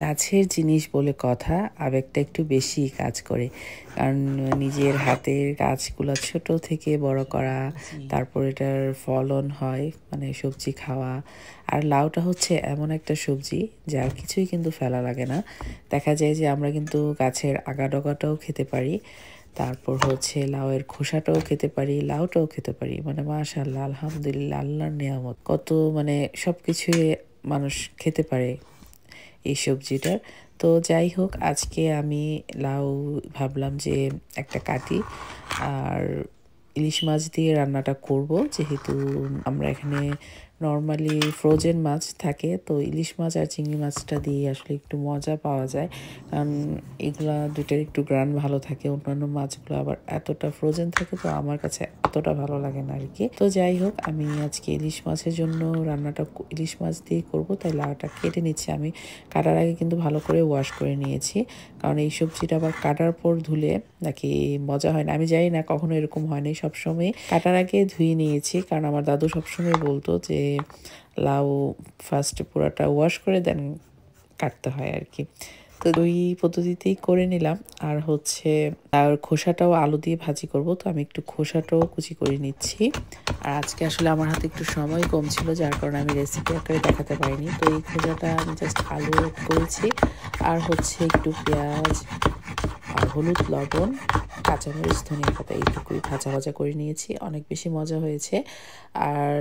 কাছের জিনিস বলে কথা, আবেগটা একটু বেশিই কাজ করে। কারণ নিজের হাতের কাজগুলা ছোট থেকে বড় করা, তারপর এটার ফলন হয়, মানে সবজি খাওয়া। আর লাউটা হচ্ছে এমন একটা সবজি যার কিছুই কিন্তু ফেলা লাগে না। দেখা যায় যে আমরা কিন্তু গাছের আগা-ডগাটাও খেতে পারি। তারপর হচ্ছে লাউয়ের খোসাটাও খেতে পারি, লাউটাও খেতে পারি। মানে মাশাআল্লাহ, আলহামদুলিল্লাহ, আল্লাহর নেয়ামত। কত মানে সবকিছুই মানুষ খেতে পারে এই সবজিটার। তো যাই হোক, আজকে আমি লাউ ভাবলাম যে একটা কাটি আর ইলিশ মাছ দিয়ে রান্নাটা করব। যেহেতু আমরা এখানে নরমালি ফ্রোজেন মাছ থাকে, তো ইলিশ মাছ আর চিংড়ি মাছটা দিয়ে আসলে একটু মজা পাওয়া যায়। কারণ এগুলা দুইটার একটু গ্রান ভালো থাকে, অন্যান্য মাছগুলো আবার এতটা ফ্রোজেন থাকে, তো আমার কাছে এতটা ভালো লাগে না আর কি। তো যাই হোক, আমি আজকে ইলিশ মাছের জন্য রান্নাটা ইলিশ মাছ দিয়ে করব, তাই লাউটা কেটে নিচ্ছি। আমি কাটার আগে কিন্তু ভালো করে ওয়াশ করে নিয়েছি, কারণ এই সবজিটা আবার কাটার পর ধুলে নাকি মজা হয় না। আমি জানি না, কখনো এরকম হয়নি, সবসময় কাটার আগে ধুয়ে নিয়েছি। কারণ আমার দাদু সবসময় বলতো যে লাউ ফার্স্ট পুরাটা ওয়াশ করে দেন কাটতে হয় আর কি। তো দুই পদ্ধতিতেই করে নিলাম। আর হচ্ছে আর খোসাটাও আলু দিয়ে ভাজি করব, তো আমি একটু খোসাটাও কুচি করে নিচ্ছি। আর আজকে আসলে আমার হাতে একটু সময় কম ছিল, যার কারণে আমি রেসিপি আকারে দেখাতে পারিনি। তো এই খোসাটা আমি জাস্ট আলু অ্যাড করেছি, আর হচ্ছে একটু পেঁয়াজ আর হলুদ, লবণ, কাঁচামরিচ, ধনিয়া পাতা, এইটুকুই ভাজা ভাজা করে নিয়েছি। অনেক বেশি মজা হয়েছে। আর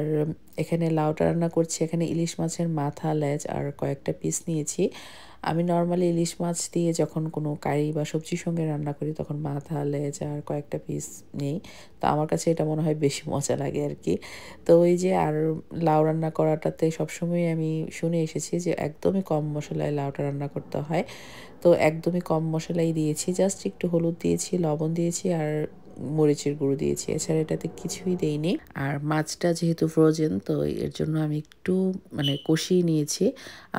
এখানে লাউটা রান্না করছি, এখানে ইলিশ মাছের মাথা, লেজ আর কয়েকটা পিস নিয়েছি। আমি নর্মালি ইলিশ মাছ দিয়ে যখন কোনো কারি বা সবজির সঙ্গে রান্না করি, তখন মাথা, লেজ আর কয়েকটা পিস নেই। তো আমার কাছে এটা মনে হয় বেশি মজা লাগে আর কি। তো ওই যে, আর লাউ রান্না করাটাতে সবসময় আমি শুনে এসেছি যে একদমই কম মশলায় লাউটা রান্না করতে হয়। তো একদমই কম মশলাই দিয়েছি, জাস্ট একটু হলুদ দিয়েছি, লবণ দিয়েছি আর মরিচের গুঁড়ো দিয়েছি, এছাড়া এটাতে কিছুই দেইনি। আর মাছটা যেহেতু ফ্রোজেন, তো এর জন্য আমি একটু মানে কষিয়ে নিয়েছি।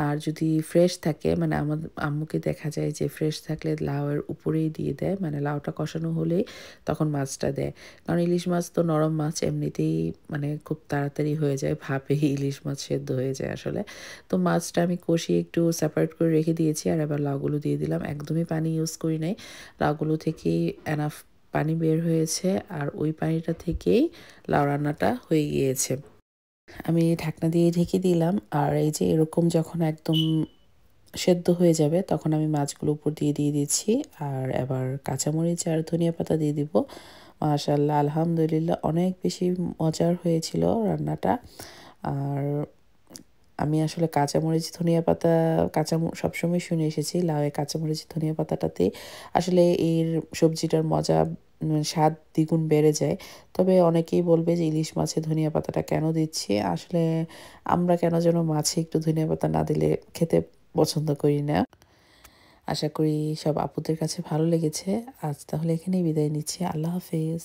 আর যদি ফ্রেশ থাকে, মানে আমার আম্মুকে দেখা যায় যে ফ্রেশ থাকলে লাউয়ের উপরেই দিয়ে দেয়, মানে লাউটা কষানো হলেই তখন মাছটা দেয়। কারণ ইলিশ মাছ তো নরম মাছ, এমনিতেই মানে খুব তাড়াতাড়ি হয়ে যায়, ভাপেই ইলিশ মাছ সেদ্ধ হয়ে যায় আসলে। তো মাছটা আমি কষিয়ে একটু সেপারেট করে রেখে দিয়েছি, আর এবার লাউগুলো দিয়ে দিলাম। একদমই পানি ইউজ করি নাই, লাউগুলো থেকেই এনাফ পানি বের হয়েছে, আর ওই পানিটা থেকেই লাউ রান্নাটা হয়ে গিয়েছে। আমি ঢাকনা দিয়ে ঢেকে দিলাম, আর এই যে এরকম যখন একদম সেদ্ধ হয়ে যাবে, তখন আমি মাছগুলো উপর দিয়ে দিয়ে দিচ্ছি। আর এবার কাঁচামরিচ আর ধনিয়া পাতা দিয়ে দিব। মাশাআল্লাহ, আলহামদুলিল্লাহ, অনেক বেশি মজার হয়েছিল রান্নাটা। আর আমি আসলে কাঁচামরিচ, ধনিয়া পাতা, সবসময় শুনে এসেছি লাউয়ে কাঁচামরিচ, ধনিয়া পাতাটাতে আসলে এর সবজিটার মজা, স্বাদ দ্বিগুণ বেড়ে যায়। তবে অনেকেই বলবে যে ইলিশ মাছে ধনিয়া পাতাটা কেন দিচ্ছি? আসলে আমরা কেন যেন মাছে একটু ধনিয়া পাতা না দিলে খেতে পছন্দ করি না। আশা করি সব আপুদের কাছে ভালো লেগেছে। আজ তাহলে এখানেই বিদায় নিচ্ছি। আল্লাহ হাফেজ।